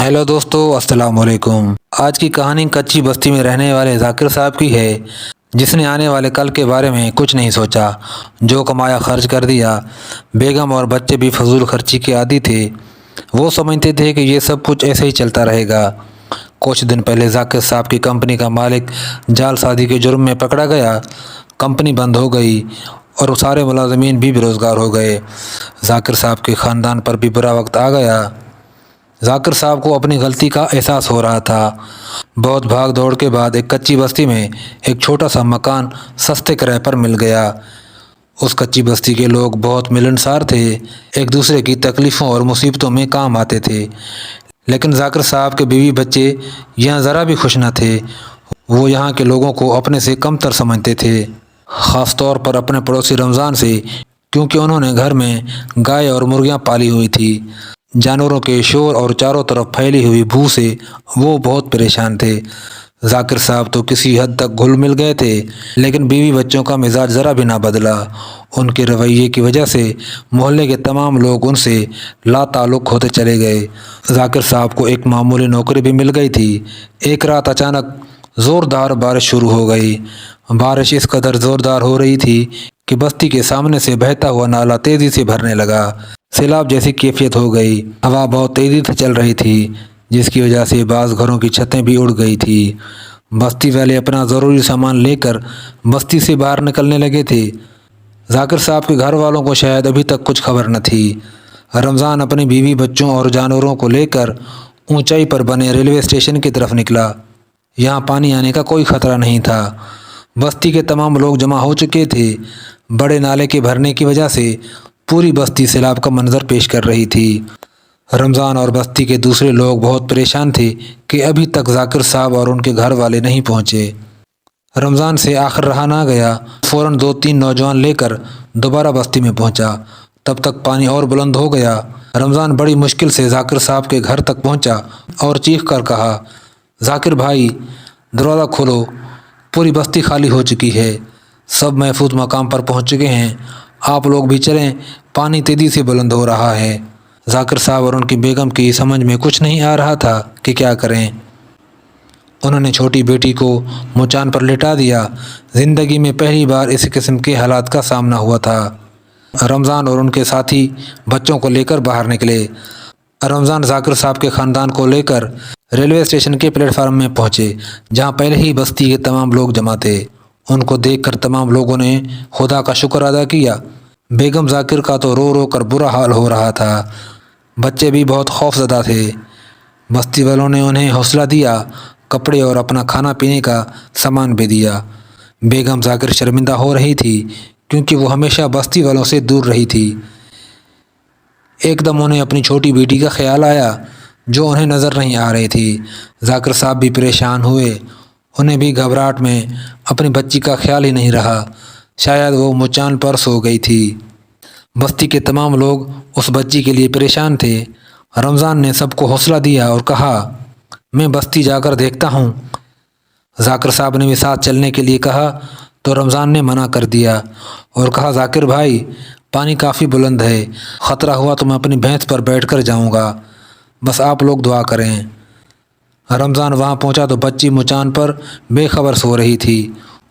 Hello دوستو، السلام علیکم۔ آج کی کہانی کچی بستی میں رہنے والے ذاکر صاحب کی ہے، جس نے آنے والے کل کے بارے میں کچھ نہیں سوچا، جو کمایا خرچ کر دیا۔ بیگم اور بچے بھی فضول خرچی کے عادی تھے، وہ سمجھتے تھے کہ یہ سب کچھ ایسے ہی چلتا رہے گا۔ کچھ دن پہلے ذاکر صاحب کی کمپنی کا مالک جعل سازی کے جرم میں پکڑا گیا، کمپنی بند ہو گئی اور سارے ملازمین بھی بے روزگار ہو گئے۔ ذاکر صاحب کے خاندان پر بھی برا وقت آ گیا۔ ذاکر صاحب کو اپنی غلطی کا احساس ہو رہا تھا۔ بہت بھاگ دوڑ کے بعد ایک کچی بستی میں ایک چھوٹا سا مکان سستے کرائے پر مل گیا۔ اس کچی بستی کے لوگ بہت ملنسار تھے، ایک دوسرے کی تکلیفوں اور مصیبتوں میں کام آتے تھے۔ لیکن ذاکر صاحب کے بیوی بچے یہاں ذرا بھی خوش نہ تھے۔ وہ یہاں کے لوگوں کو اپنے سے کم تر سمجھتے تھے، خاص طور پر اپنے پڑوسی رمضان سے، کیونکہ انہوں نے گھر میں گائے اور مرغیاں پالی ہوئی تھی۔ جانوروں کے شور اور چاروں طرف پھیلی ہوئی بو سے وہ بہت پریشان تھے۔ ذاکر صاحب تو کسی حد تک گھل مل گئے تھے، لیکن بیوی بچوں کا مزاج ذرا بھی نہ بدلا۔ ان کے رویے کی وجہ سے محلے کے تمام لوگ ان سے لا تعلق ہوتے چلے گئے۔ ذاکر صاحب کو ایک معمولی نوکری بھی مل گئی تھی۔ ایک رات اچانک زوردار بارش شروع ہو گئی۔ بارش اس قدر زوردار ہو رہی تھی کہ بستی کے سامنے سے بہتا ہوا نالا تیزی سے بھرنے لگا۔ سیلاب جیسی کیفیت ہو گئی۔ ہوا بہت تیزی سے چل رہی تھی، جس کی وجہ سے بعض گھروں کی چھتیں بھی اڑ گئی تھی۔ بستی والے اپنا ضروری سامان لے کر بستی سے باہر نکلنے لگے تھے۔ ذاکر صاحب کے گھر والوں کو شاید ابھی تک کچھ خبر نہ تھی۔ رمضان اپنی بیوی بچوں اور جانوروں کو لے کر اونچائی پر بنے ریلوے اسٹیشن کی طرف نکلا۔ یہاں پانی آنے کا کوئی خطرہ نہیں تھا۔ بستی کے تمام لوگ جمع ہو چکے تھے۔ بڑے نالے کے بھرنے کی وجہ سے پوری بستی سیلاب کا منظر پیش کر رہی تھی۔ رمضان اور بستی کے دوسرے لوگ بہت پریشان تھے کہ ابھی تک ذاکر صاحب اور ان کے گھر والے نہیں پہنچے۔ رمضان سے آخر رہا نہ گیا، فوراً 2-3 نوجوان لے کر دوبارہ بستی میں پہنچا۔ تب تک پانی اور بلند ہو گیا۔ رمضان بڑی مشکل سے ذاکر صاحب کے گھر تک پہنچا اور چیخ کر کہا، ذاکر بھائی، دروازہ کھولو، پوری بستی خالی ہو چکی ہے، سب محفوظ مقام پر پہنچ چکے ہیں، آپ لوگ بھی چلیں، پانی تیزی سے بلند ہو رہا ہے۔ ذاکر صاحب اور ان کی بیگم کی سمجھ میں کچھ نہیں آ رہا تھا کہ کیا کریں۔ انہوں نے چھوٹی بیٹی کو مچان پر لٹا دیا۔ زندگی میں پہلی بار اس قسم کے حالات کا سامنا ہوا تھا۔ رمضان اور ان کے ساتھی بچوں کو لے کر باہر نکلے۔ رمضان ذاکر صاحب کے خاندان کو لے کر ریلوے اسٹیشن کے پلیٹ فارم میں پہنچے، جہاں پہلے ہی بستی کے تمام لوگ جمع تھے۔ ان کو دیکھ کر تمام لوگوں نے خدا کا شکر ادا کیا۔ بیگم ذاکر کا تو رو رو کر برا حال ہو رہا تھا۔ بچے بھی بہت خوف زدہ تھے۔ بستی والوں نے انہیں حوصلہ دیا، کپڑے اور اپنا کھانا پینے کا سامان بھی دیا۔ بیگم ذاکر شرمندہ ہو رہی تھی، کیونکہ وہ ہمیشہ بستی والوں سے دور رہی تھی۔ ایک دم انہیں اپنی چھوٹی بیٹی کا خیال آیا، جو انہیں نظر نہیں آ رہی تھی۔ ذاکر صاحب بھی پریشان ہوئے۔ انہیں بھی گھبراہٹ میں اپنی بچی کا خیال ہی نہیں رہا، شاید وہ مچان پر سو گئی تھی۔ بستی کے تمام لوگ اس بچی کے لیے پریشان تھے۔ رمضان نے سب کو حوصلہ دیا اور کہا، میں بستی جا کر دیکھتا ہوں۔ ذاکر صاحب نے بھی ساتھ چلنے کے لیے کہا تو رمضان نے منع کر دیا اور کہا، ذاکر بھائی، پانی کافی بلند ہے، خطرہ ہوا تو میں اپنی بھینس پر بیٹھ کر جاؤں گا، بس آپ لوگ دعا کریں۔ رمضان وہاں پہنچا تو بچی مچان پر بے خبر سو رہی تھی۔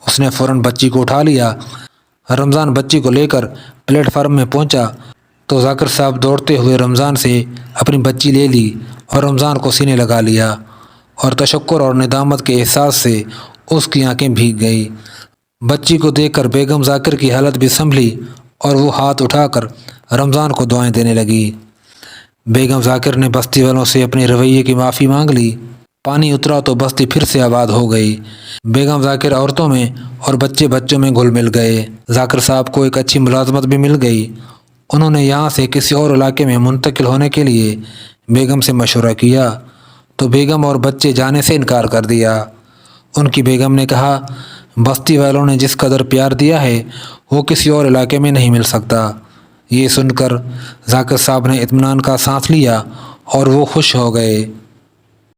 اس نے فوراً بچی کو اٹھا لیا۔ رمضان بچی کو لے کر پلیٹ فارم میں پہنچا تو ذاکر صاحب دوڑتے ہوئے رمضان سے اپنی بچی لے لی اور رمضان کو سینے لگا لیا، اور تشکر اور ندامت کے احساس سے اس کی آنکھیں بھیگ گئی۔ بچی کو دیکھ کر بیگم ذاکر کی حالت بھی سنبھلی اور وہ ہاتھ اٹھا کر رمضان کو دعائیں دینے لگی۔ بیگم ذاکر نے بستی والوں سے اپنے رویے کی معافی مانگ لی۔ پانی اترا تو بستی پھر سے آباد ہو گئی۔ بیگم ذاکر عورتوں میں اور بچے بچوں میں گھل مل گئے۔ ذاکر صاحب کو ایک اچھی ملازمت بھی مل گئی۔ انہوں نے یہاں سے کسی اور علاقے میں منتقل ہونے کے لیے بیگم سے مشورہ کیا تو بیگم اور بچے جانے سے انکار کر دیا۔ ان کی بیگم نے کہا، بستی والوں نے جس قدر پیار دیا ہے وہ کسی اور علاقے میں نہیں مل سکتا۔ یہ سن کر ذاکر صاحب نے اطمینان کا سانس لیا اور وہ خوش ہو گئے۔